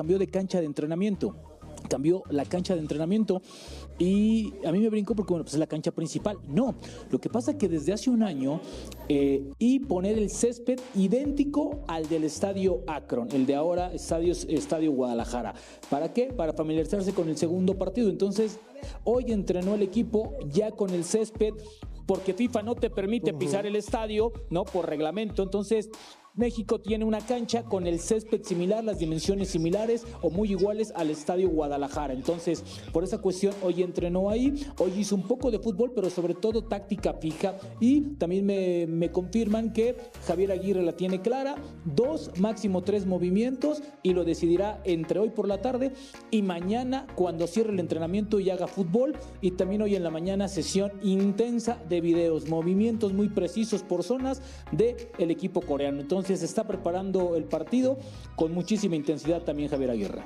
cambió de cancha de entrenamiento. Cambió la cancha de entrenamiento y a mí me brincó porque, bueno, pues es la cancha principal. No, lo que pasa es que desde hace un año y poner el césped idéntico al del Estadio Akron, el de ahora Estadio Guadalajara. ¿Para qué? Para familiarizarse con el segundo partido. Entonces, hoy entrenó el equipo ya con el césped porque FIFA no te permite pisar el estadio, ¿no? Por reglamento. Entonces, México tiene una cancha con el césped similar, las dimensiones similares o muy iguales al Estadio Guadalajara. Entonces, por esa cuestión, hoy entrenó ahí, hoy hizo un poco de fútbol, pero sobre todo táctica fija. Y también me confirman que Javier Aguirre la tiene clara, 2, máximo 3 movimientos, y lo decidirá entre hoy por la tarde y mañana cuando cierre el entrenamiento y haga fútbol. Y también hoy en la mañana sesión intensa de videos, movimientos muy precisos por zonas del equipo coreano. Entonces se está preparando el partido con muchísima intensidad también Javier Aguirre.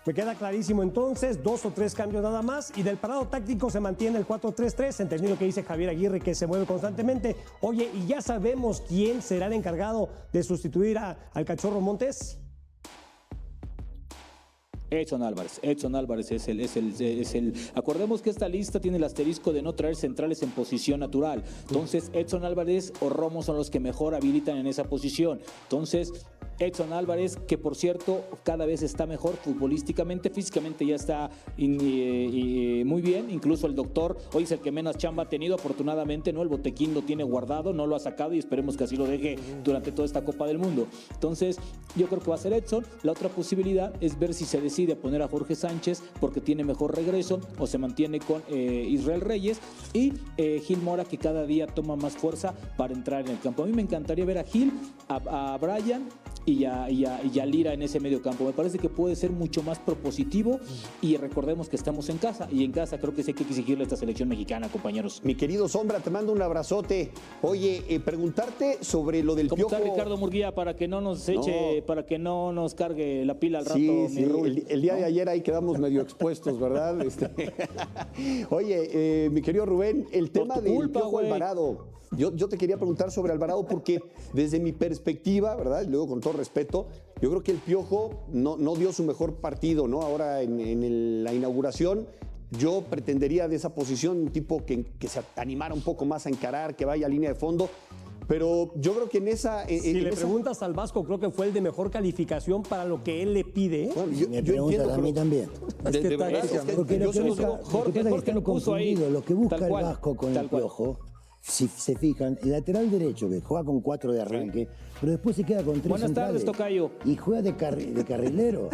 Me queda clarísimo entonces, 2 o 3 cambios nada más, y del parado táctico se mantiene el 4-3-3, entendí lo que dice Javier Aguirre, que se mueve constantemente. Oye, ¿y ya sabemos quién será el encargado de sustituir al Cachorro Montes? Edson Álvarez es el. Acordemos que esta lista tiene el asterisco de no traer centrales en posición natural. Entonces, Edson Álvarez o Romo son los que mejor habilitan en esa posición. Entonces, Edson Álvarez, que por cierto, cada vez está mejor futbolísticamente, físicamente ya está muy bien. Incluso el doctor hoy es el que menos chamba ha tenido, afortunadamente, ¿no? El botequín lo tiene guardado, no lo ha sacado y esperemos que así lo deje durante toda esta Copa del Mundo. Entonces, yo creo que va a ser Edson. La otra posibilidad es ver si se decide a poner a Jorge Sánchez porque tiene mejor regreso o se mantiene con Israel Reyes y Gil Mora, que cada día toma más fuerza para entrar en el campo. A mí me encantaría ver a Gil, a Brian y a Lira en ese medio campo. Me parece que puede ser mucho más propositivo y recordemos que estamos en casa y en casa creo que sí hay que exigirle a esta selección mexicana, compañeros. Mi querido Sombra, te mando un abrazote. Oye, preguntarte sobre lo del ¿Cómo Piojo. está Ricardo Murguía para que no nos eche, para que no nos cargue la pila al rato? Sí, mi Rul? el día de ayer ahí quedamos medio expuestos, ¿verdad? Oye, mi querido Rubén, el tema del Piojo Alvarado. Yo te quería preguntar sobre Alvarado porque desde mi perspectiva, ¿verdad? Y luego con todo respeto, yo creo que el Piojo no dio su mejor partido, ¿no? Ahora en la inauguración, yo pretendería de esa posición un tipo que se animara un poco más a encarar, que vaya a línea de fondo. Pero yo creo que en esa... Si le preguntas al Vasco, creo que fue el de mejor calificación para lo que él le pide. Bueno, me preguntas a mí también. Porque lo que busca, Jorge lo puso ahí. Lo que busca Tal el cual, Vasco con tal el cual. Piojo, si se fijan, el lateral derecho que juega con 4 de arranque, pero después se queda con 3 Buenas centrales. tardes, tocayo. Y juega de carrilero.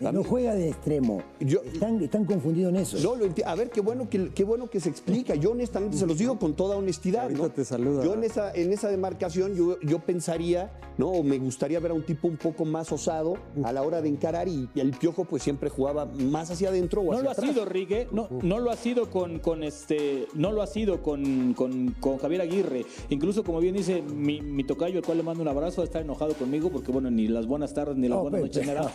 No juega de extremo. Están confundidos en eso. No, a ver, qué bueno que se explica. Yo honestamente se los digo con toda honestidad, ¿no? Te saluda. Yo en esa demarcación yo pensaría, ¿no? O me gustaría ver a un tipo un poco más osado a la hora de encarar y el Piojo pues siempre jugaba más hacia adentro o hacia No lo ha atrás. sido, Rigue, no lo ha sido no lo ha sido con Javier Aguirre. Incluso, como bien dice mi tocayo, al cual le mando un abrazo, está enojado conmigo porque, bueno, ni las buenas tardes ni las buenas noches me da.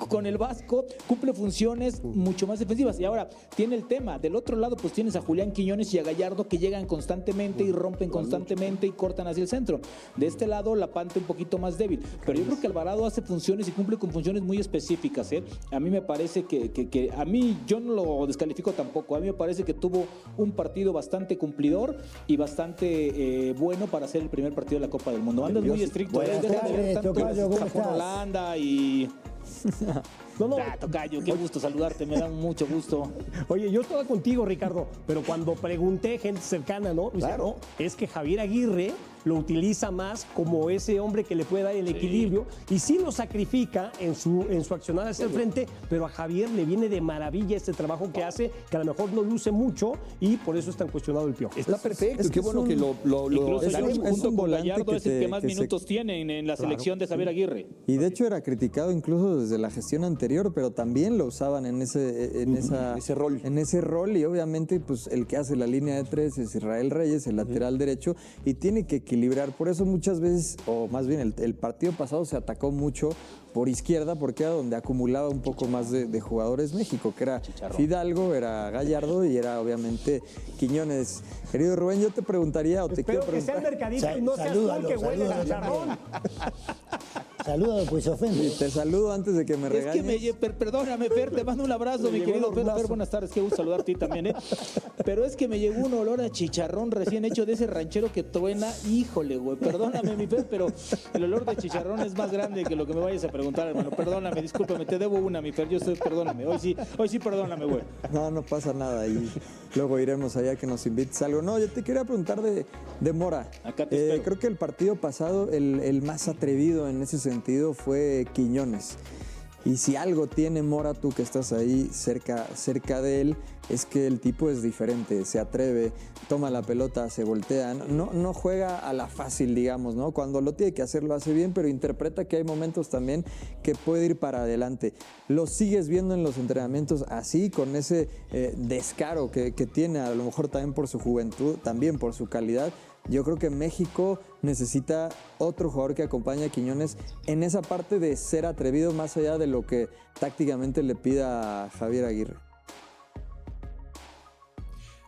Con el Vasco cumple funciones mucho más defensivas. Y ahora tiene el tema. Del otro lado, pues tienes a Julián Quiñones y a Gallardo que llegan constantemente y rompen constantemente y cortan hacia el centro. De este lado, la Pante un poquito más débil. Pero yo creo que Alvarado hace funciones y cumple con funciones muy específicas, ¿eh? A mí me parece que a mí, yo no lo descalifico tampoco. A mí me parece que tuvo un partido bastante cumplidor y bastante bueno para hacer el primer partido de la Copa del Mundo. Andas muy estricto, Buenas tardes, tocayo, ¿cómo estás? Holanda y... No. Tocayo, qué gusto saludarte, me da mucho gusto. Oye, yo estaba contigo, Ricardo, pero cuando pregunté gente cercana, ¿no? Dice, Claro. no, es que Javier Aguirre lo utiliza más como ese hombre que le puede dar el equilibrio y sí lo sacrifica en su accionar hacia el frente, pero a Javier le viene de maravilla este trabajo que hace, que a lo mejor no luce mucho y por eso es tan cuestionado el Piojo. Está perfecto, es y que qué bueno es que lo Incluso es junto un con volante Gallardo que es el que más que se- minutos tiene en la selección de Javier Aguirre. Y de hecho era criticado incluso desde la gestión anterior, pero también lo usaban en ese rol. En ese rol, y obviamente pues el que hace la línea de 3 es Israel Reyes, el lateral derecho, y tiene que equilibrar. Por eso muchas veces, o más bien el partido pasado se atacó mucho por izquierda, porque era donde acumulaba un poco más de jugadores México, que era Fidalgo, era Gallardo y era obviamente Quiñones. Querido Rubén, yo te preguntaría o te quiero preguntar. Que sea mercadito y no seas tú el que huele a chicharrón. Salúdalo, pues se ofende. Y te saludo antes de que me regañes. Es que perdóname, Fer, te mando un abrazo, mi querido Fer, buenas tardes, qué gusto saludarte a ti también, ¿eh? Pero es que me llegó un olor a chicharrón recién hecho de ese ranchero que truena, híjole, güey, perdóname, mi Fer, pero el olor de chicharrón es más grande que lo que me vayas a preguntar, hermano, perdóname, discúlpame, te debo una, mi Fer, perdóname, hoy sí, perdóname, güey. No pasa nada y luego iremos allá que nos invites algo. No, yo te quería preguntar de Mora. Acá te espero. Creo que el partido pasado, el más atrevido en ese sentido fue Quiñones. Y si algo tiene Mora, tú que estás ahí cerca de él, es que el tipo es diferente, se atreve, toma la pelota, se voltea, no juega a la fácil, digamos, ¿no? Cuando lo tiene que hacer lo hace bien, pero interpreta que hay momentos también que puede ir para adelante. ¿Lo sigues viendo en los entrenamientos así, con ese descaro que tiene, a lo mejor también por su juventud, también por su calidad? Yo creo que México necesita otro jugador que acompañe a Quiñones en esa parte de ser atrevido más allá de lo que tácticamente le pida a Javier Aguirre.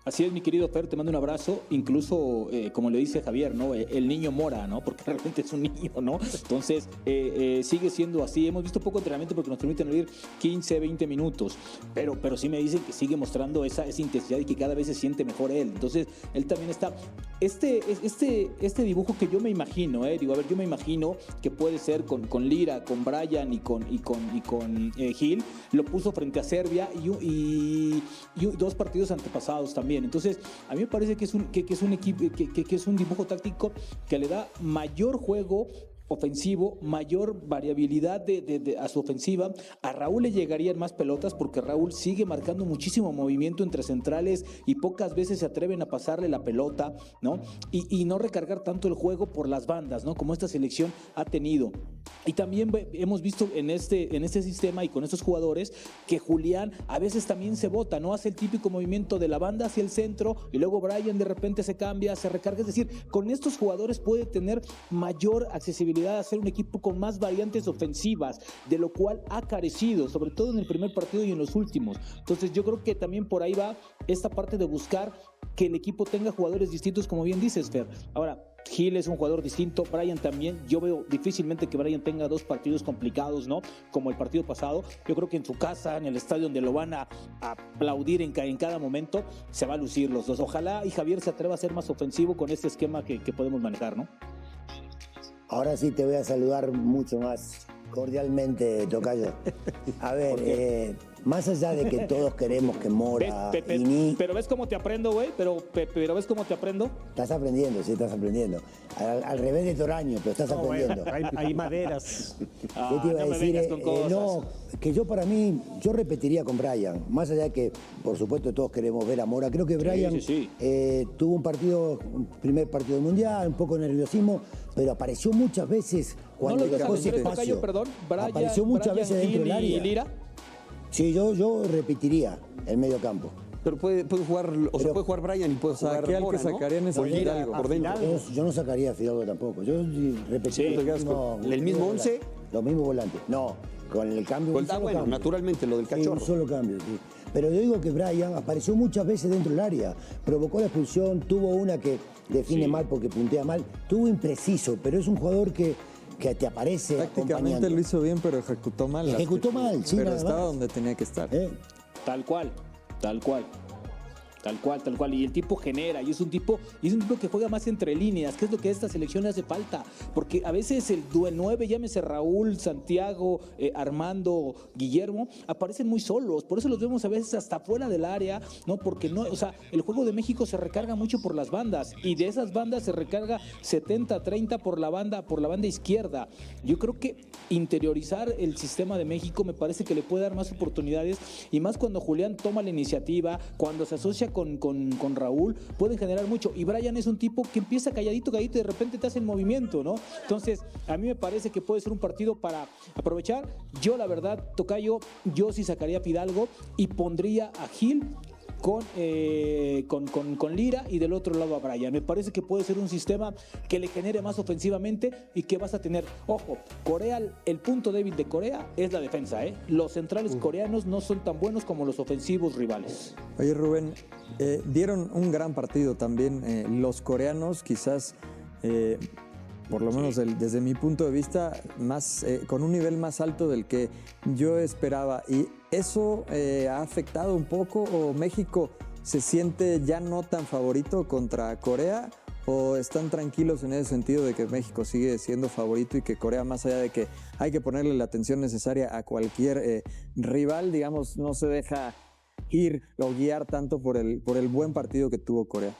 Así es, mi querido Fer, te mando un abrazo, incluso como le dice Javier, ¿no? El niño Mora, ¿no? Porque realmente es un niño, ¿no? Entonces, sigue siendo así. Hemos visto poco entrenamiento porque nos permiten vivir 15, 20 minutos, pero sí me dicen que sigue mostrando esa intensidad y que cada vez se siente mejor él. Entonces, él también está... Este dibujo que yo me imagino, yo me imagino que puede ser con Lira, con Brian y con Gil, lo puso frente a Serbia y dos partidos antepasados también. Entonces, a mí me parece que es un equipo, que es un dibujo táctico que le da mayor juego ofensivo, mayor variabilidad a su ofensiva. A Raúl le llegarían más pelotas porque Raúl sigue marcando muchísimo movimiento entre centrales y pocas veces se atreven a pasarle la pelota, ¿no? Y no recargar tanto el juego por las bandas, ¿no? Como esta selección ha tenido. Y también hemos visto en este sistema y con estos jugadores que Julián a veces también se bota, ¿no? Hace el típico movimiento de la banda hacia el centro y luego Brian de repente se cambia, se recarga. Es decir, con estos jugadores puede tener mayor accesibilidad a ser un equipo con más variantes ofensivas, de lo cual ha carecido, sobre todo en el primer partido y en los últimos. Entonces yo creo que también por ahí va esta parte de buscar que el equipo tenga jugadores distintos, como bien dices, Fer. Ahora, Gil es un jugador distinto, Brian también. Yo veo difícilmente que Brian tenga dos partidos complicados, ¿no? Como el partido pasado. Yo creo que en su casa, en el estadio donde lo van a aplaudir en cada momento, se va a lucir los dos. Ojalá y Javier se atreva a ser más ofensivo con este esquema que podemos manejar, ¿no? Ahora sí te voy a saludar mucho más cordialmente, tocayo. A ver, más allá de que todos queremos que Mora... Pero ves cómo te aprendo, güey, pero ves cómo te aprendo. Estás aprendiendo, sí, estás aprendiendo. Al revés de Toraño, pero estás aprendiendo. Bueno, hay maderas. ¿Qué te iba a decir? No, que yo repetiría con Brian. Más allá de que, por supuesto, todos queremos ver a Mora. Creo que Brian tuvo un primer partido del Mundial, un poco de nerviosismo, pero apareció muchas veces cuando dejó ese espacio. Apareció muchas veces dentro del área. Lira. Sí, yo repetiría el medio campo. Pero puede jugar, se puede jugar Brian y puede jugar aquí al Mora, que sacarían es por Fidalgo, por dentro. Yo no sacaría a Fidalgo tampoco. Yo repetiría el mismo 11. Los mismos volantes. No, con el cambio. Cambio. Naturalmente, lo del cachorro. Un solo cambio, sí. Pero yo digo que Brian apareció muchas veces dentro del área. Provocó la expulsión, tuvo una que define mal porque puntea mal. Tuvo impreciso, pero es un jugador que te aparece tácticamente lo hizo bien, pero ejecutó mal. Ejecutó mal, sí. Pero estaba donde tenía que estar. Tal cual. Y el tipo genera, y es un tipo que juega más entre líneas, que es lo que a esta selección le hace falta. Porque a veces el 9, llámese Raúl, Santiago, Armando, Guillermo, aparecen muy solos. Por eso los vemos a veces hasta fuera del área, ¿no? Porque no, o sea, el juego de México se recarga mucho por las bandas, y de esas bandas se recarga 70-30 por la banda izquierda. Yo creo que interiorizar el sistema de México me parece que le puede dar más oportunidades, y más cuando Julián toma la iniciativa, cuando se asocia con Raúl, pueden generar mucho. Y Brian es un tipo que empieza calladito y de repente te hace el movimiento, ¿no? Entonces, a mí me parece que puede ser un partido para aprovechar. Yo, la verdad, tocayo, yo sí sacaría a Fidalgo y pondría a Gil con Lira y del otro lado a Bryan. Me parece que puede ser un sistema que le genere más ofensivamente y que vas a tener, ojo, Corea, el punto débil de Corea es la defensa, ¿eh? Los centrales coreanos no son tan buenos como los ofensivos rivales. Oye, Rubén, dieron un gran partido también los coreanos, quizás por lo menos desde mi punto de vista, con un nivel más alto del que yo esperaba. ¿Y eso ha afectado un poco o México se siente ya no tan favorito contra Corea? ¿O están tranquilos en ese sentido de que México sigue siendo favorito y que Corea, más allá de que hay que ponerle la atención necesaria a cualquier rival, digamos, no se deja ir o guiar tanto por el buen partido que tuvo Corea?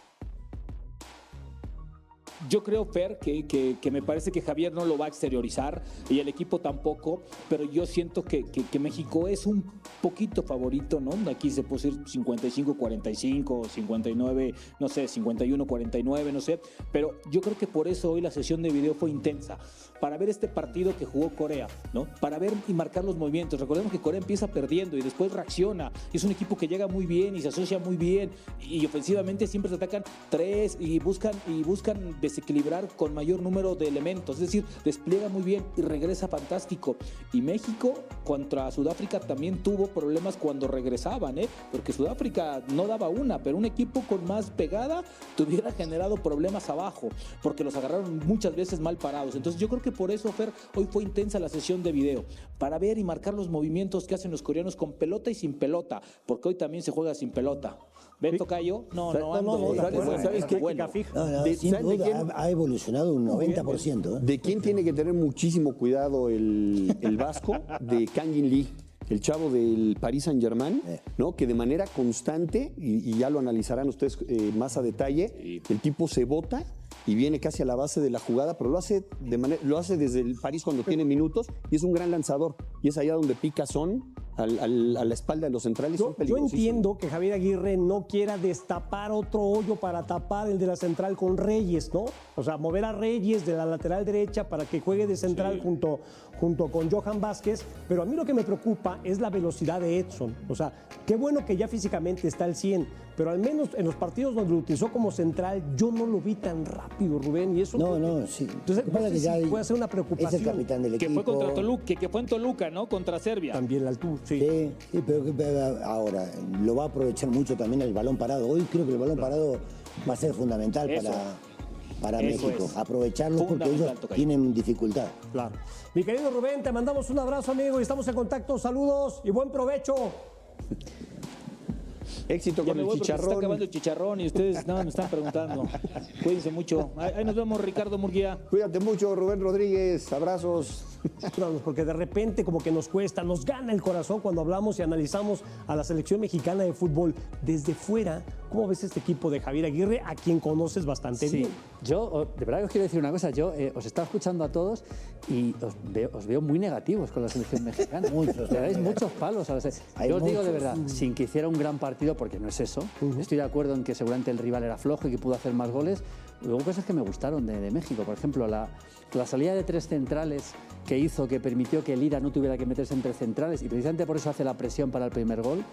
Yo creo, Fer, que me parece que Javier no lo va a exteriorizar y el equipo tampoco, pero yo siento que México es un poquito favorito, ¿no? Aquí se puede decir 55-45, 59, no sé, 51-49, no sé, pero yo creo que por eso hoy la sesión de video fue intensa, para ver este partido que jugó Corea, ¿no? Para ver y marcar los movimientos. Recordemos que Corea empieza perdiendo y después reacciona. Es un equipo que llega muy bien y se asocia muy bien y ofensivamente siempre se atacan tres y buscan desequilibrar con mayor número de elementos, es decir, despliega muy bien y regresa fantástico. Y México contra Sudáfrica también tuvo problemas cuando regresaban, porque Sudáfrica no daba una, pero un equipo con más pegada tuviera generado problemas abajo, porque los agarraron muchas veces mal parados. Entonces yo creo que por eso, Fer, hoy fue intensa la sesión de video, para ver y marcar los movimientos que hacen los coreanos con pelota y sin pelota, porque hoy también se juega sin pelota. ¿Ven, tocayo? No, ¿sabes qué? Sin duda, ha evolucionado un 90%. ¿De quién tiene que tener muchísimo cuidado el vasco? De Kangin Lee, el chavo del Paris Saint-Germain, ¿no? Que de manera constante, y ya lo analizarán ustedes más a detalle, el tipo se bota y viene casi a la base de la jugada, pero lo hace desde el París cuando tiene minutos y es un gran lanzador. Y es allá donde pica a la espalda de los centrales. Yo entiendo que Javier Aguirre no quiera destapar otro hoyo para tapar el de la central con Reyes, ¿no? O sea, mover a Reyes de la lateral derecha para que juegue de central junto con Johan Vázquez, pero a mí lo que me preocupa es la velocidad de Edson. O sea, qué bueno que ya físicamente está al 100, pero al menos en los partidos donde lo utilizó como central, yo no lo vi tan rápido, Rubén, y eso... Sí. Entonces, puede ser una preocupación. Es el capitán del equipo. Que fue contra Toluca, que fue en Toluca, ¿no? Contra Serbia. También la altura, sí, pero ahora lo va a aprovechar mucho también el balón parado. Hoy creo que el balón parado va a ser fundamental para México. Aprovecharlo porque ellos tienen dificultad. Claro. Mi querido Rubén, te mandamos un abrazo, amigo, y estamos en contacto. Saludos y buen provecho. Éxito con el chicharrón. Se está acabando el chicharrón y ustedes me están preguntando. Cuídense mucho. Ahí nos vemos, Ricardo Murguía. Cuídate mucho, Rubén Rodríguez. Abrazos. Porque de repente como que nos cuesta, nos gana el corazón cuando hablamos y analizamos a la selección mexicana de fútbol desde fuera. ¿Cómo ves este equipo de Javier Aguirre, a quien conoces bastante bien? Yo, de verdad que os quiero decir una cosa. Yo os estaba escuchando a todos y os veo muy negativos con la selección mexicana. Le dais muchos palos. Yo os digo de verdad, sin que hiciera un gran partido, porque no es eso. Estoy de acuerdo en que seguramente el rival era flojo y que pudo hacer más goles. Hubo cosas que me gustaron de México. Por ejemplo, la salida de tres centrales que permitió que Lira no tuviera que meterse entre centrales, y precisamente por eso hace la presión para el primer gol.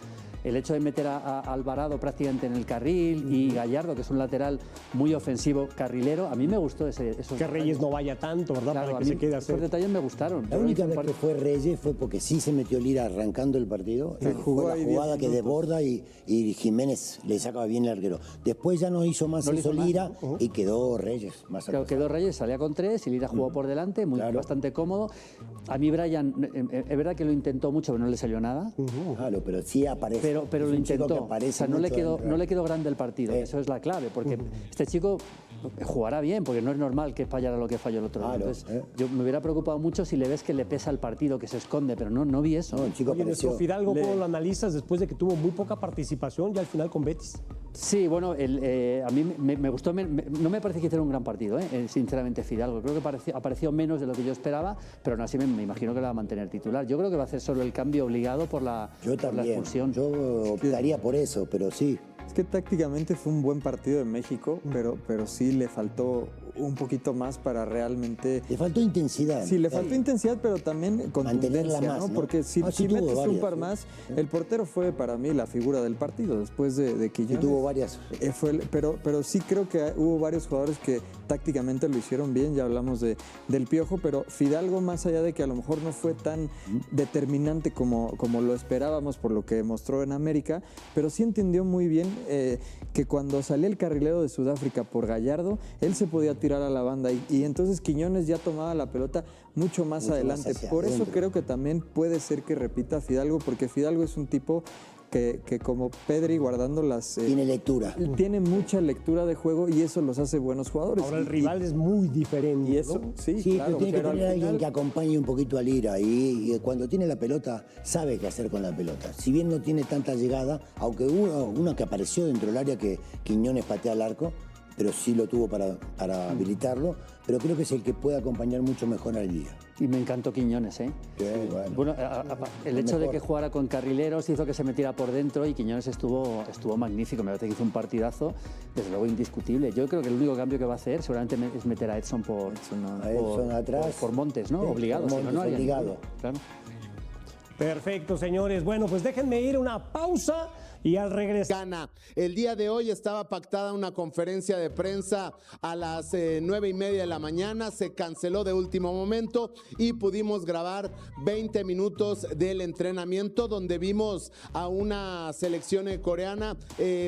El hecho de meter a Alvarado prácticamente en el carril y Gallardo, que es un lateral muy ofensivo, carrilero, a mí me gustó esos que detalles. Reyes no vaya tanto, ¿verdad? Claro, para que se quede a hacer. Esos detalles me gustaron. La única vez que fue Reyes fue porque sí se metió Lira arrancando el partido. Fue la jugada que desborda y Jiménez le sacaba bien el arquero. Después ya no hizo más eso Lira y quedó Reyes más Claro, quedó Reyes, salía con tres y Lira jugó por delante, bastante cómodo. A mí Bryan, es verdad que lo intentó mucho, pero no le salió nada. Claro, pero sí aparece. Pero lo intentó. O sea, no le quedó grande el partido. Eso es la clave, porque este chico jugará bien, porque no es normal que fallara lo que falló el otro día. Entonces, yo me hubiera preocupado mucho si le ves que le pesa el partido, que se esconde, pero no vi eso. El chico apareció. Fidalgo, ¿cómo lo analizas después de que tuvo muy poca participación ya al final con Betis? Sí, bueno, a mí me gustó, no me parece que hiciera un gran partido, sinceramente, Fidalgo. Creo que apareció menos de lo que yo esperaba, pero aún así me imagino que lo va a mantener titular. Yo creo que va a hacer solo el cambio obligado por la expulsión. Yo optaría por eso, pero sí. Es que tácticamente fue un buen partido de México, pero sí le faltó un poquito más para realmente... Le faltó intensidad. Sí, le faltó intensidad, pero también contundencia, ¿no? Porque si metes un par más, el portero fue para mí la figura del partido después de Quiñones. Y tuvo varias. Pero sí creo que hubo varios jugadores que tácticamente lo hicieron bien, ya hablamos del Piojo, pero Fidalgo, más allá de que a lo mejor no fue tan determinante como lo esperábamos por lo que mostró en América, pero sí entendió muy bien que cuando salía el carrilero de Sudáfrica por Gallardo, él se podía tirar a la banda y entonces Quiñones ya tomaba la pelota mucho más adelante. Por eso creo que también puede ser que repita Fidalgo, porque Fidalgo es un tipo que como Pedri, guardando las... tiene lectura. Tiene mucha lectura de juego y eso los hace buenos jugadores. Ahora el rival es muy diferente. Y eso, ¿no? sí, pero claro. tiene que tener alguien que acompañe un poquito a Lira y cuando tiene la pelota sabe qué hacer con la pelota. Si bien no tiene tanta llegada, aunque hubo uno que apareció dentro del área que Quiñones patea al arco, pero sí lo tuvo para habilitarlo, pero creo que es el que puede acompañar mucho mejor al Lira. Y me encantó Quiñones, ¿eh? Sí, Bueno, el hecho de que jugara con carrileros hizo que se metiera por dentro y Quiñones estuvo magnífico. Me parece que hizo un partidazo, desde luego indiscutible. Yo creo que el único cambio que va a hacer seguramente es meter a Edson atrás. por Montes, ¿no? Sí, obligado, por si no, no Montes, haría obligado. ninguno, claro. Perfecto, señores. Bueno, pues déjenme ir a una pausa y al regresar. El día de hoy estaba pactada una conferencia de prensa a las 9:30 de la mañana, se canceló de último momento y pudimos grabar 20 minutos del entrenamiento donde vimos a una selección coreana,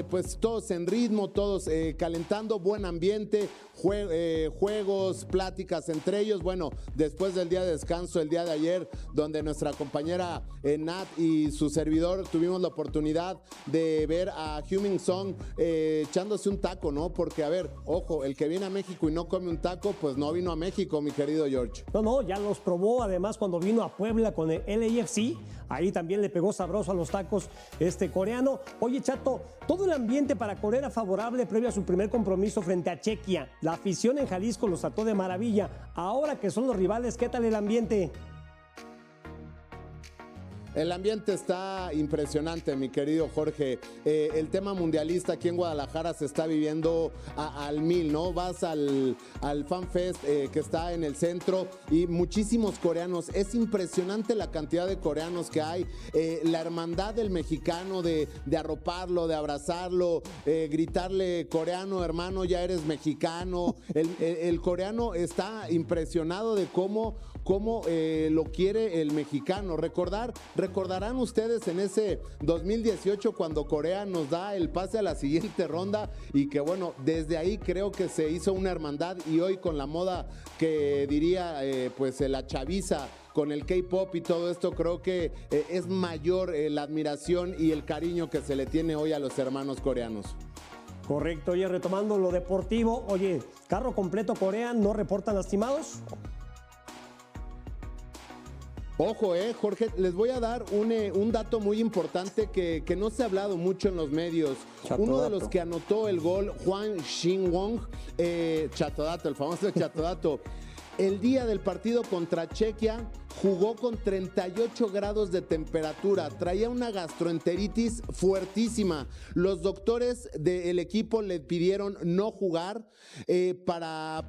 pues todos en ritmo, todos calentando, buen ambiente, juegos, pláticas entre ellos. Bueno, después del día de descanso, el día de ayer, donde nuestra compañera Nat y su servidor tuvimos la oportunidad de ver a Heung-min Son echándose un taco, ¿no? Porque, a ver, ojo, el que viene a México y no come un taco, pues no vino a México, mi querido George. No, ya los probó, además, cuando vino a Puebla con el LAFC, ahí también le pegó sabroso a los tacos coreano. Oye, Chato, todo el ambiente para Corea era favorable previo a su primer compromiso frente a Chequia. La afición en Jalisco los trató de maravilla. Ahora que son los rivales, ¿qué tal el ambiente? El ambiente está impresionante, mi querido Jorge. El tema mundialista aquí en Guadalajara se está viviendo al 1000, ¿no? Vas al Fan Fest que está en el centro y muchísimos coreanos. Es impresionante la cantidad de coreanos que hay. La hermandad del mexicano de arroparlo, de abrazarlo, gritarle coreano, hermano, ya eres mexicano. El coreano está impresionado de cómo lo quiere el mexicano. Recordarán ustedes en ese 2018 cuando Corea nos da el pase a la siguiente ronda y que bueno, desde ahí creo que se hizo una hermandad y hoy con la moda que diría pues la chaviza con el K-pop y todo esto, creo que es mayor la admiración y el cariño que se le tiene hoy a los hermanos coreanos. Correcto, oye, retomando lo deportivo, oye, carro completo Corea, ¿no reportan lastimados? Ojo, Jorge, les voy a dar un dato muy importante que no se ha hablado mucho en los medios. Uno de los que anotó el gol, Hwang Shin-won, Chatodato, el famoso Chatodato, el día del partido contra Chequia jugó con 38 grados de temperatura, traía una gastroenteritis fuertísima. Los doctores del equipo le pidieron no jugar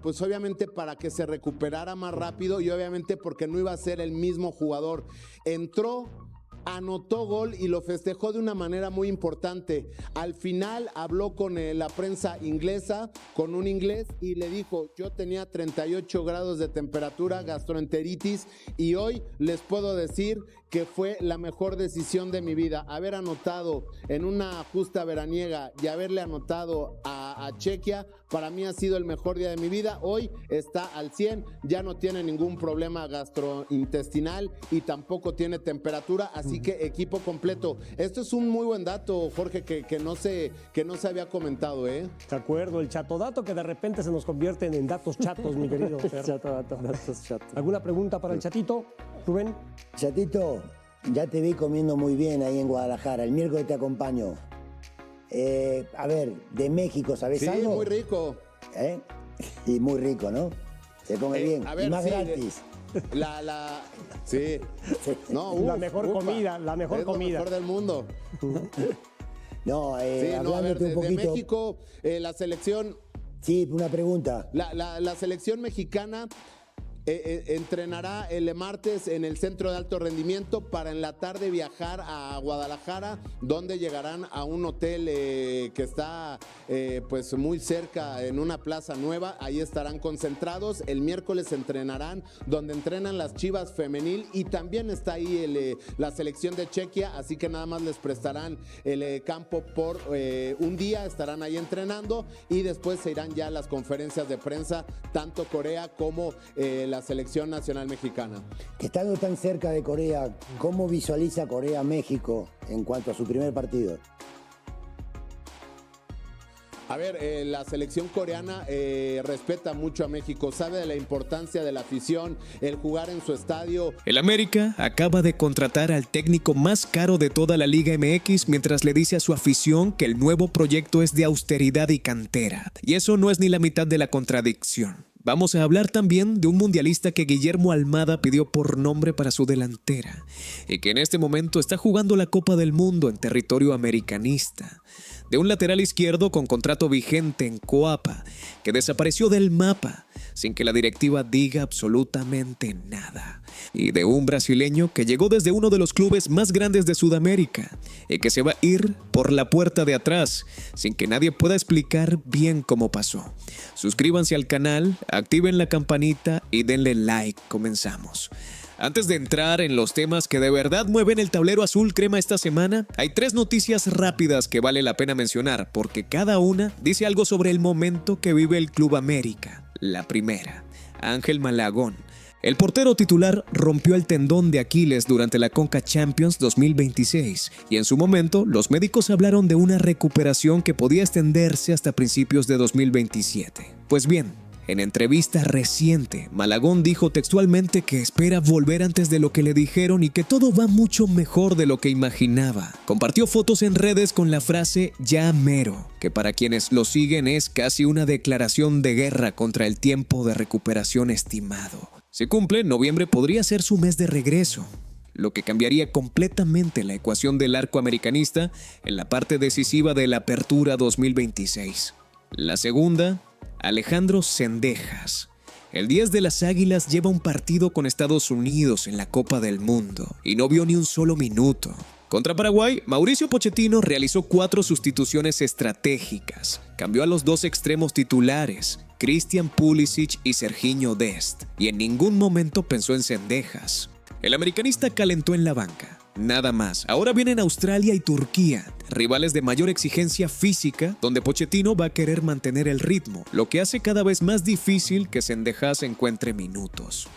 pues obviamente para que se recuperara más rápido y obviamente porque no iba a ser el mismo jugador. Entró, anotó gol y lo festejó de una manera muy importante. Al final habló con la prensa inglesa, con un inglés, y le dijo: yo tenía 38 grados de temperatura, gastroenteritis, y hoy les puedo decir que fue la mejor decisión de mi vida. Haber anotado en una justa veraniega y haberle anotado a Chequia, para mí ha sido el mejor día de mi vida. Hoy está al 100, ya no tiene ningún problema gastrointestinal y tampoco tiene temperatura, así que equipo completo. Esto es un muy buen dato, Jorge, que no se había comentado, ¿eh? De acuerdo, el chatodato que de repente se nos convierten en datos chatos, mi querido Fer. Chatodato, datos chatos. ¿Alguna pregunta para el chatito, Rubén? Chatito, ya te vi comiendo muy bien ahí en Guadalajara. El miércoles te acompaño. A ver, de México, ¿sabes algo? Sí, muy rico. Y muy rico, ¿no? Se come bien. A ver, y más sí, gratis. Sí. No, la mejor comida, la mejor comida. Lo mejor del mundo. No, Sí, no, a ver, un poquito. de México, la selección Sí, una pregunta. La selección mexicana entrenará el martes en el centro de alto rendimiento para en la tarde viajar a Guadalajara, donde llegarán a un hotel que está pues muy cerca, en una plaza nueva. Ahí estarán concentrados. El miércoles entrenarán donde entrenan las Chivas femenil y también está ahí la selección de Chequia, así que nada más les prestarán el campo por un día, estarán ahí entrenando y después se irán ya a las conferencias de prensa, tanto Corea como la selección nacional mexicana. Estando tan cerca de Corea, ¿cómo visualiza Corea-México en cuanto a su primer partido? A ver, la selección coreana respeta mucho a México, sabe de la importancia de la afición, el jugar en su estadio. El América acaba de contratar al técnico más caro de toda la Liga MX mientras le dice a su afición que el nuevo proyecto es de austeridad y cantera. Y eso no es ni la mitad de la contradicción. Vamos a hablar también de un mundialista que Guillermo Almada pidió por nombre para su delantera y que en este momento está jugando la Copa del Mundo en territorio americanista. De un lateral izquierdo con contrato vigente en Coapa, que desapareció del mapa sin que la directiva diga absolutamente nada. Y de un brasileño que llegó desde uno de los clubes más grandes de Sudamérica y que se va a ir por la puerta de atrás sin que nadie pueda explicar bien cómo pasó. Suscríbanse al canal, activen la campanita y denle like. Comenzamos. Antes de entrar en los temas que de verdad mueven el tablero azul crema esta semana, hay 3 noticias rápidas que vale la pena mencionar porque cada una dice algo sobre el momento que vive el Club América. La primera, Ángel Malagón. El portero titular rompió el tendón de Aquiles durante la Conca Champions 2026 y en su momento los médicos hablaron de una recuperación que podía extenderse hasta principios de 2027. Pues bien, en entrevista reciente, Malagón dijo textualmente que espera volver antes de lo que le dijeron y que todo va mucho mejor de lo que imaginaba. Compartió fotos en redes con la frase "ya mero", que para quienes lo siguen es casi una declaración de guerra contra el tiempo de recuperación estimado. Si cumple, noviembre podría ser su mes de regreso, lo que cambiaría completamente la ecuación del arco americanista en la parte decisiva de la Apertura 2026. La segunda, Alejandro Zendejas. El 10 de las Águilas lleva un partido con Estados Unidos en la Copa del Mundo y no vio ni un solo minuto. Contra Paraguay, Mauricio Pochettino realizó 4 sustituciones estratégicas. Cambió a los 2 extremos titulares, Christian Pulisic y Sergiño Dest, y en ningún momento pensó en Zendejas. El americanista calentó en la banca. Nada más. Ahora vienen Australia y Turquía, rivales de mayor exigencia física, donde Pochettino va a querer mantener el ritmo, lo que hace cada vez más difícil que Zendejas encuentre minutos.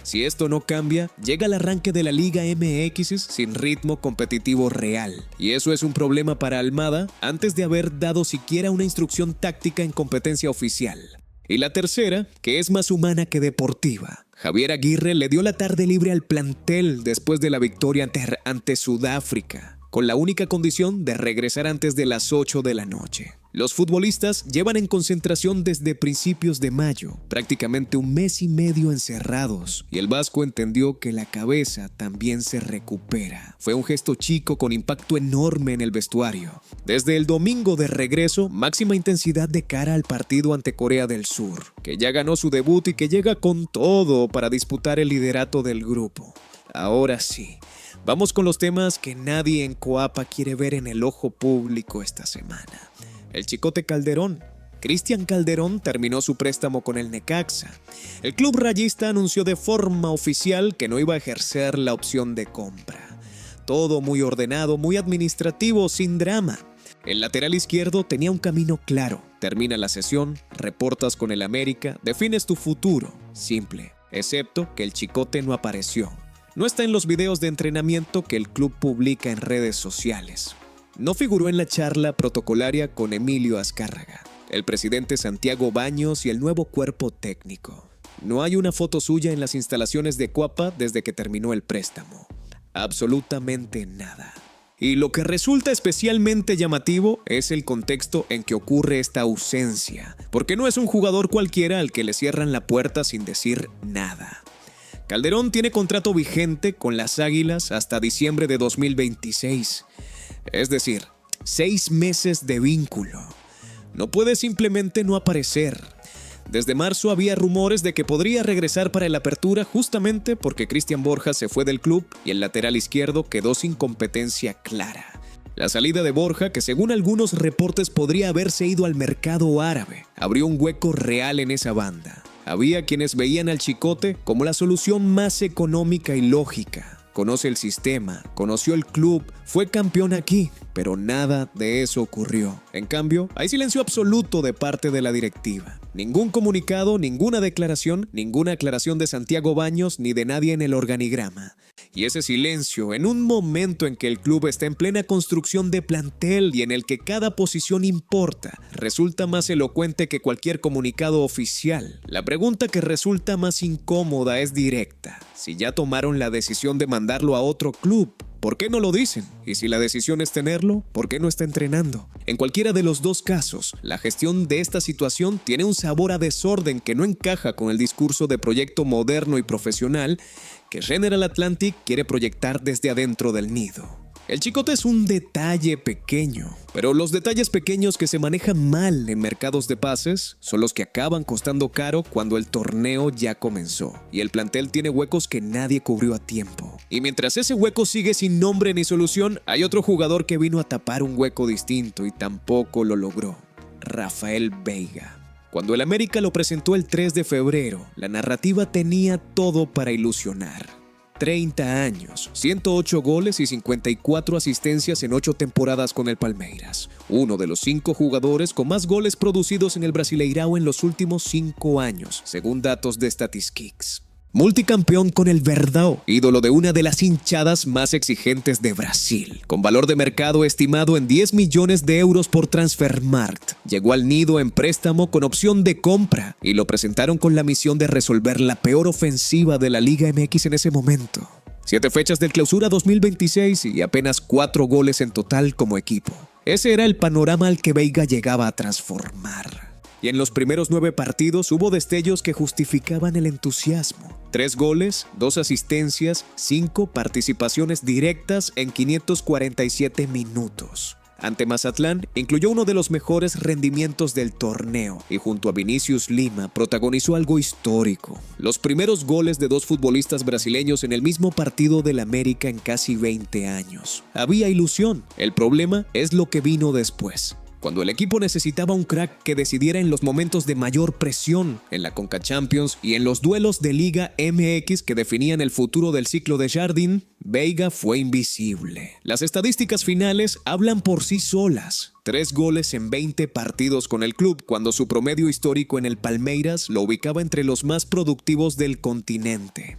Si esto no cambia, llega el arranque de la Liga MX sin ritmo competitivo real. Y eso es un problema para Almada antes de haber dado siquiera una instrucción táctica en competencia oficial. Y la tercera, que es más humana que deportiva. Javier Aguirre le dio la tarde libre al plantel después de la victoria ante Sudáfrica, con la única condición de regresar antes de las 8 de la noche. Los futbolistas llevan en concentración desde principios de mayo, prácticamente un mes y medio encerrados, y el vasco entendió que la cabeza también se recupera. Fue un gesto chico con impacto enorme en el vestuario. Desde el domingo de regreso, máxima intensidad de cara al partido ante Corea del Sur, que ya ganó su debut y que llega con todo para disputar el liderato del grupo. Ahora sí, vamos con los temas que nadie en Coapa quiere ver en el ojo público esta semana. El Chicote Calderón. Cristian Calderón terminó su préstamo con el Necaxa. El club rayista anunció de forma oficial que no iba a ejercer la opción de compra. Todo muy ordenado, muy administrativo, sin drama. El lateral izquierdo tenía un camino claro. Termina la sesión, reportas con el América, defines tu futuro. Simple, excepto que el Chicote no apareció. No está en los videos de entrenamiento que el club publica en redes sociales. No figuró en la charla protocolaria con Emilio Azcárraga, el presidente Santiago Baños y el nuevo cuerpo técnico. No hay una foto suya en las instalaciones de Coapa desde que terminó el préstamo. Absolutamente nada. Y lo que resulta especialmente llamativo es el contexto en que ocurre esta ausencia, porque no es un jugador cualquiera al que le cierran la puerta sin decir nada. Calderón tiene contrato vigente con las Águilas hasta diciembre de 2026. Es decir, 6 meses de vínculo. No puede simplemente no aparecer. Desde marzo había rumores de que podría regresar para el Apertura justamente porque Cristian Borja se fue del club y el lateral izquierdo quedó sin competencia clara. La salida de Borja, que según algunos reportes podría haberse ido al mercado árabe, abrió un hueco real en esa banda. Había quienes veían al Chicote como la solución más económica y lógica. Conoce el sistema, conoció el club, fue campeón aquí, pero nada de eso ocurrió. En cambio, hay silencio absoluto de parte de la directiva. Ningún comunicado, ninguna declaración, ninguna aclaración de Santiago Baños ni de nadie en el organigrama. Y ese silencio, en un momento en que el club está en plena construcción de plantel y en el que cada posición importa, resulta más elocuente que cualquier comunicado oficial. La pregunta que resulta más incómoda es directa. Si ya tomaron la decisión de mandarlo a otro club, ¿por qué no lo dicen? Y si la decisión es tenerlo, ¿por qué no está entrenando? En cualquiera de los dos casos, la gestión de esta situación tiene un sabor a desorden que no encaja con el discurso de proyecto moderno y profesional que General Atlantic quiere proyectar desde adentro del nido. El Chicote es un detalle pequeño, pero los detalles pequeños que se manejan mal en mercados de pases son los que acaban costando caro cuando el torneo ya comenzó y el plantel tiene huecos que nadie cubrió a tiempo. Y mientras ese hueco sigue sin nombre ni solución, hay otro jugador que vino a tapar un hueco distinto y tampoco lo logró: Rafael Veiga. Cuando el América lo presentó el 3 de febrero, la narrativa tenía todo para ilusionar. 30 años, 108 goles y 54 asistencias en 8 temporadas con el Palmeiras. Uno de los 5 jugadores con más goles producidos en el Brasileirao en los últimos 5 años, según datos de Statistics. Multicampeón con el Verdão, ídolo de una de las hinchadas más exigentes de Brasil, con valor de mercado estimado en 10 millones de euros por Transfermarkt. Llegó al nido en préstamo con opción de compra y lo presentaron con la misión de resolver la peor ofensiva de la Liga MX en ese momento. 7 fechas del Clausura 2026 y apenas 4 goles en total como equipo. Ese era el panorama al que Veiga llegaba a transformar. Y en los primeros 9 partidos hubo destellos que justificaban el entusiasmo. 3 goles, 2 asistencias, 5 participaciones directas en 547 minutos. Ante Mazatlán, incluyó uno de los mejores rendimientos del torneo y junto a Vinicius Lima protagonizó algo histórico: los primeros goles de 2 futbolistas brasileños en el mismo partido del América en casi 20 años. Había ilusión, el problema es lo que vino después. Cuando el equipo necesitaba un crack que decidiera en los momentos de mayor presión, en la Conca Champions y en los duelos de Liga MX que definían el futuro del ciclo de Jardín, Veiga fue invisible. Las estadísticas finales hablan por sí solas. 3 goles en 20 partidos con el club, cuando su promedio histórico en el Palmeiras lo ubicaba entre los más productivos del continente.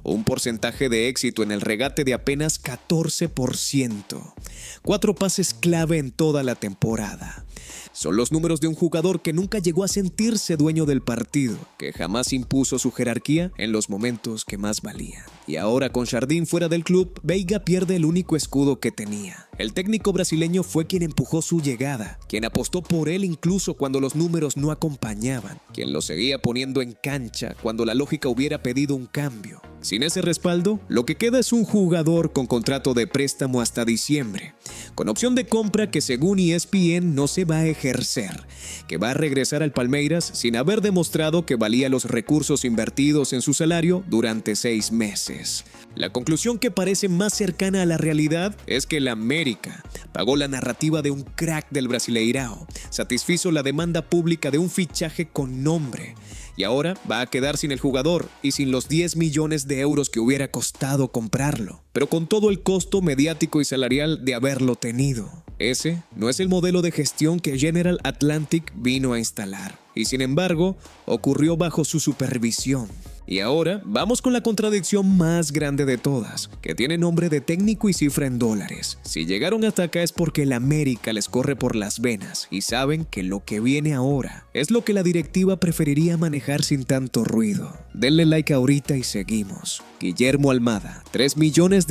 Un porcentaje de éxito en el regate de apenas 14%. 4 pases clave en toda la temporada. Son los números de un jugador que nunca llegó a sentirse dueño del partido, que jamás impuso su jerarquía en los momentos que más valían. Y ahora, con Jardín fuera del club, Veiga pierde el único escudo que tenía. El técnico brasileño fue quien empujó su llegada, quien apostó por él incluso cuando los números no acompañaban, quien lo seguía poniendo en cancha cuando la lógica hubiera pedido un cambio. Sin ese respaldo, lo que queda es un jugador con contrato de préstamo hasta diciembre, con opción de compra que según ESPN no se va a ejercer, que va a regresar al Palmeiras sin haber demostrado que valía los recursos invertidos en su salario durante 6 meses. La conclusión que parece más cercana a la realidad es que el América pagó la narrativa de un crack del Brasileirao, satisfizo la demanda pública de un fichaje con nombre, y ahora va a quedar sin el jugador y sin los 10 millones de euros que hubiera costado comprarlo, pero con todo el costo mediático y salarial de haberlo tenido. Ese no es el modelo de gestión que General Atlantic vino a instalar, y sin embargo, ocurrió bajo su supervisión. Y ahora vamos con la contradicción más grande de todas, que tiene nombre de técnico y cifra en dólares. Si llegaron hasta acá es porque el América les corre por las venas y saben que lo que viene ahora es lo que la directiva preferiría manejar sin tanto ruido. Denle like ahorita y seguimos. Guillermo Almada, $3 millones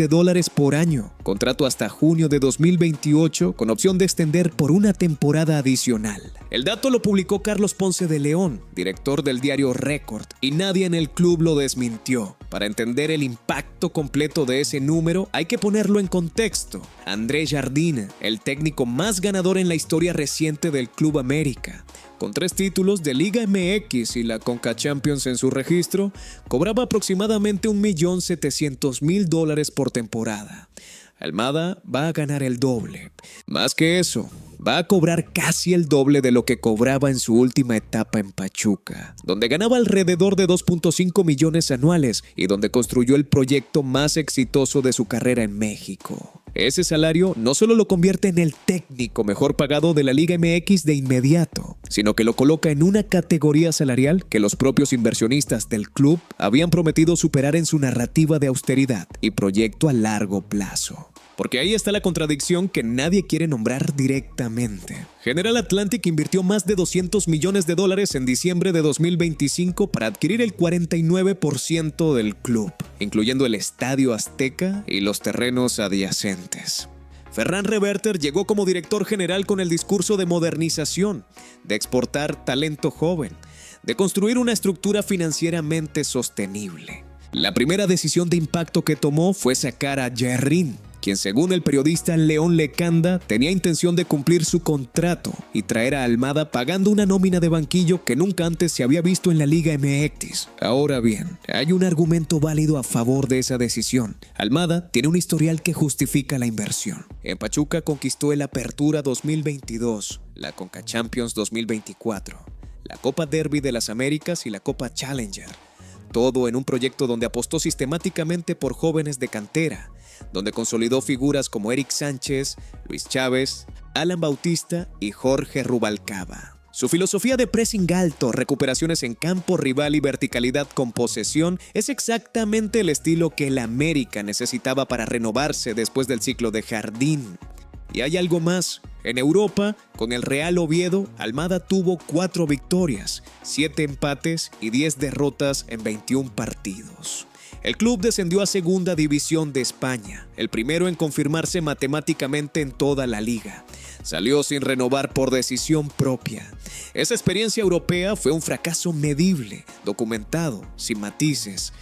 por año, contrato hasta junio de 2028 con opción de extender por una temporada adicional. El dato lo publicó Carlos Ponce de León, director del diario Record, y nadie en el club lo desmintió. Para entender el impacto completo de ese número, hay que ponerlo en contexto. André Jardine, el técnico más ganador en la historia reciente del Club América, con 3 títulos de Liga MX y la Conca Champions en su registro, cobraba aproximadamente $1.700.000 por temporada. Almada va a ganar el doble. Más que eso, va a cobrar casi el doble de lo que cobraba en su última etapa en Pachuca, donde ganaba alrededor de 2.5 millones anuales y donde construyó el proyecto más exitoso de su carrera en México. Ese salario no solo lo convierte en el técnico mejor pagado de la Liga MX de inmediato, sino que lo coloca en una categoría salarial que los propios inversionistas del club habían prometido superar en su narrativa de austeridad y proyecto a largo plazo. Porque ahí está la contradicción que nadie quiere nombrar directamente. General Atlantic invirtió más de $200 millones en diciembre de 2025 para adquirir el 49% del club, incluyendo el Estadio Azteca y los terrenos adyacentes. Ferran Reverter llegó como director general con el discurso de modernización, de exportar talento joven, de construir una estructura financieramente sostenible. La primera decisión de impacto que tomó fue sacar a Jerrin, quien según el periodista León Lecanda tenía intención de cumplir su contrato y traer a Almada pagando una nómina de banquillo que nunca antes se había visto en la Liga MX. Ahora bien, hay un argumento válido a favor de esa decisión. Almada tiene un historial que justifica la inversión. En Pachuca conquistó el Apertura 2022, la Conca Champions 2024, la Copa Derby de las Américas y la Copa Challenger. Todo en un proyecto donde apostó sistemáticamente por jóvenes de cantera, donde consolidó figuras como Eric Sánchez, Luis Chávez, Alan Bautista y Jorge Rubalcaba. Su filosofía de pressing alto, recuperaciones en campo rival y verticalidad con posesión es exactamente el estilo que el América necesitaba para renovarse después del ciclo de Jardín. Y hay algo más. En Europa, con el Real Oviedo, Almada tuvo 4 victorias, 7 empates y 10 derrotas en 21 partidos. El club descendió a Segunda División de España, el primero en confirmarse matemáticamente en toda la liga. Salió sin renovar por decisión propia. Esa experiencia europea fue un fracaso medible, documentado, sin matices.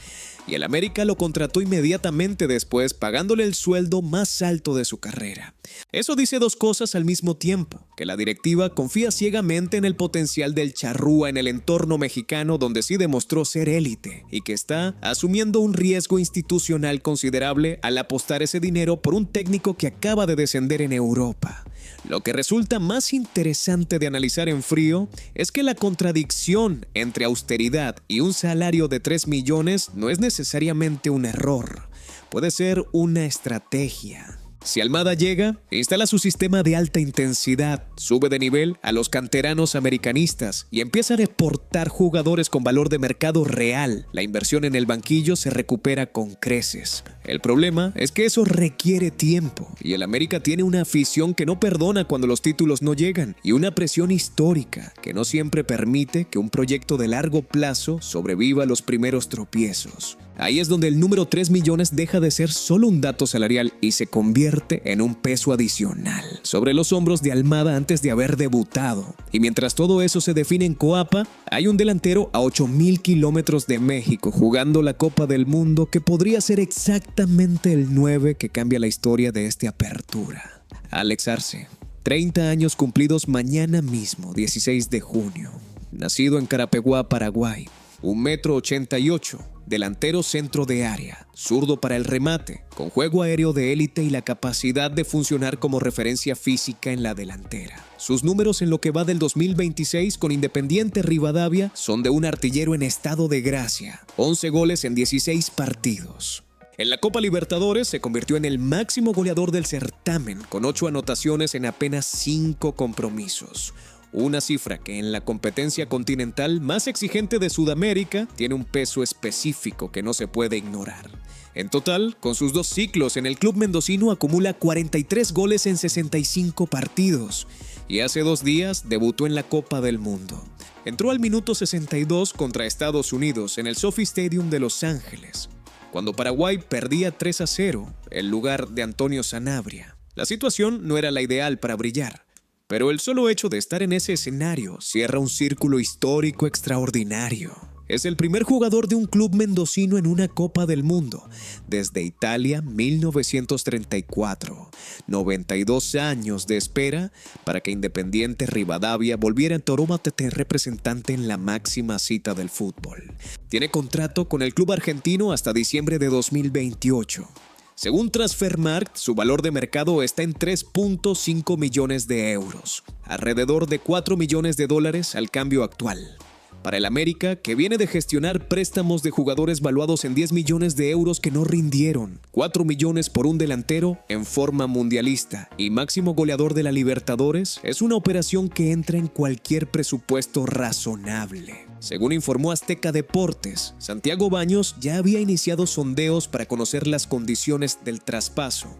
Y el América lo contrató inmediatamente después, pagándole el sueldo más alto de su carrera. Eso dice 2 cosas al mismo tiempo: que la directiva confía ciegamente en el potencial del charrúa en el entorno mexicano, donde sí demostró ser élite, y que está asumiendo un riesgo institucional considerable al apostar ese dinero por un técnico que acaba de descender en Europa. Lo que resulta más interesante de analizar en frío es que la contradicción entre austeridad y un salario de 3 millones no es necesariamente un error, puede ser una estrategia. Si Almada llega, instala su sistema de alta intensidad, sube de nivel a los canteranos americanistas y empieza a exportar jugadores con valor de mercado real. La inversión en el banquillo se recupera con creces. El problema es que eso requiere tiempo y el América tiene una afición que no perdona cuando los títulos no llegan y una presión histórica que no siempre permite que un proyecto de largo plazo sobreviva los primeros tropiezos. Ahí es donde el número 3 millones deja de ser solo un dato salarial y se convierte en un peso adicional sobre los hombros de Almada antes de haber debutado. Y mientras todo eso se define en Coapa, hay un delantero a 8,000 kilómetros de México jugando la Copa del Mundo que podría ser exactamente el 9 que cambia la historia de esta apertura. Alex Arce, 30 años cumplidos mañana mismo, 16 de junio. Nacido en Carapeguá, Paraguay. 1,88 m, delantero centro de área, zurdo para el remate, con juego aéreo de élite y la capacidad de funcionar como referencia física en la delantera. Sus números en lo que va del 2026 con Independiente Rivadavia son de un artillero en estado de gracia, 11 goles en 16 partidos. En la Copa Libertadores se convirtió en el máximo goleador del certamen, con 8 anotaciones en apenas 5 compromisos. Una cifra que en la competencia continental más exigente de Sudamérica tiene un peso específico que no se puede ignorar. En total, con sus 2 ciclos en el club mendocino acumula 43 goles en 65 partidos y hace 2 días debutó en la Copa del Mundo. Entró al minuto 62 contra Estados Unidos en el SoFi Stadium de Los Ángeles, cuando Paraguay perdía 3-0 en lugar de Antonio Sanabria. La situación no era la ideal para brillar, pero el solo hecho de estar en ese escenario cierra un círculo histórico extraordinario. es el primer jugador de un club mendocino en una Copa del Mundo desde Italia 1934. 92 años de espera para que Independiente Rivadavia volviera en Toronto a ser representante en la máxima cita del fútbol. Tiene contrato con el club argentino hasta diciembre de 2028. Según Transfermarkt, su valor de mercado está en 3.5 millones de euros, alrededor de 4 millones de dólares al cambio actual. Para el América, que viene de gestionar préstamos de jugadores valuados en 10 millones de euros que no rindieron, 4 millones por un delantero en forma mundialista y máximo goleador de la Libertadores, es una operación que entra en cualquier presupuesto razonable. Según informó Azteca Deportes, Santiago Baños ya había iniciado sondeos para conocer las condiciones del traspaso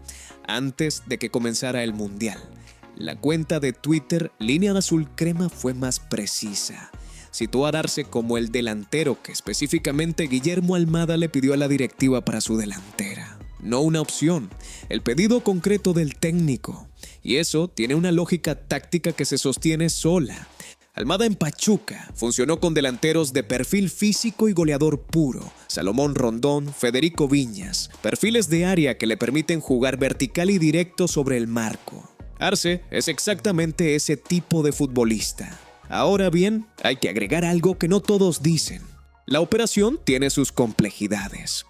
antes de que comenzara el Mundial. La cuenta de Twitter Línea Azul Crema fue más precisa. Citó a Arce como el delantero que específicamente Guillermo Almada le pidió a la directiva para su delantera. No una opción, el pedido concreto del técnico. Y eso tiene una lógica táctica que se sostiene sola. Almada en Pachuca funcionó con delanteros de perfil físico y goleador puro, Salomón Rondón, Federico Viñas, perfiles de área que le permiten jugar vertical y directo sobre el marco. Arce es exactamente ese tipo de futbolista. Ahora bien, hay que agregar algo que no todos dicen. La operación tiene sus complejidades.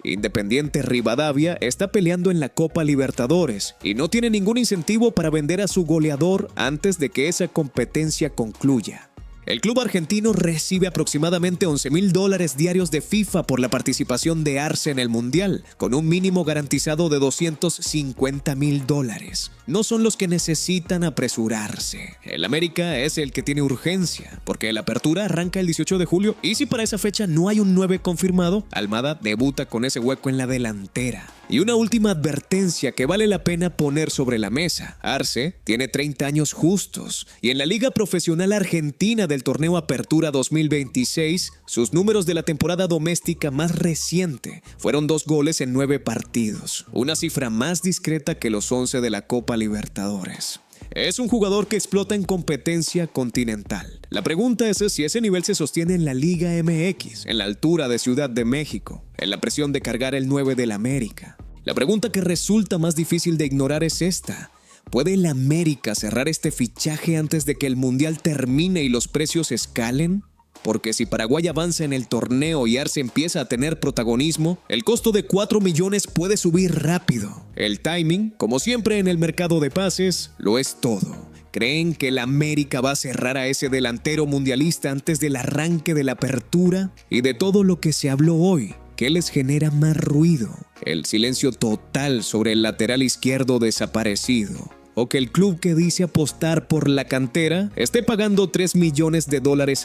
Independiente Rivadavia está peleando en la Copa Libertadores y no tiene ningún incentivo para vender a su goleador antes de que esa competencia concluya. El club argentino recibe aproximadamente $11,000 diarios de FIFA por la participación de Arce en el Mundial, con un mínimo garantizado de $250,000. No son los que necesitan apresurarse. El América es el que tiene urgencia, porque la apertura arranca el 18 de julio y si para esa fecha no hay un 9 confirmado, Almada debuta con ese hueco en la delantera. Y una última advertencia que vale la pena poner sobre la mesa. Arce tiene 30 años justos y en la Liga Profesional Argentina del torneo Apertura 2026, sus números de la temporada doméstica más reciente fueron 2 goles en 9 partidos, una cifra más discreta que los 11 de la Copa Libertadores. Es un jugador que explota en competencia continental. La pregunta es si ese nivel se sostiene en la Liga MX, en la altura de Ciudad de México, en la presión de cargar el 9 del América. La pregunta que resulta más difícil de ignorar es esta. ¿Puede el América cerrar este fichaje antes de que el Mundial termine y los precios escalen? Porque si Paraguay avanza en el torneo y Arce empieza a tener protagonismo, el costo de 4 millones puede subir rápido. El timing, como siempre en el mercado de pases, lo es todo. ¿Creen que el América va a cerrar a ese delantero mundialista antes del arranque de la apertura? Y de todo lo que se habló hoy, ¿qué les genera más ruido? ¿El silencio total sobre el lateral izquierdo desaparecido? ¿O que el club que dice apostar por la cantera esté pagando $3 millones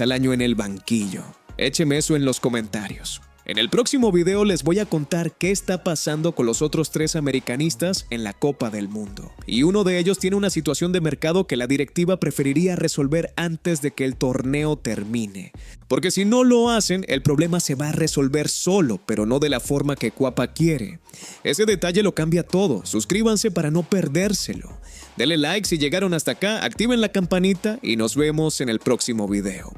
al año en el banquillo? Écheme eso en los comentarios. En el próximo video les voy a contar qué está pasando con los otros 3 americanistas en la Copa del Mundo. Y uno de ellos tiene una situación de mercado que la directiva preferiría resolver antes de que el torneo termine. Porque si no lo hacen, el problema se va a resolver solo, pero no de la forma que Cuapa quiere. Ese detalle lo cambia todo. Suscríbanse para no perdérselo. Denle like si llegaron hasta acá, activen la campanita y nos vemos en el próximo video.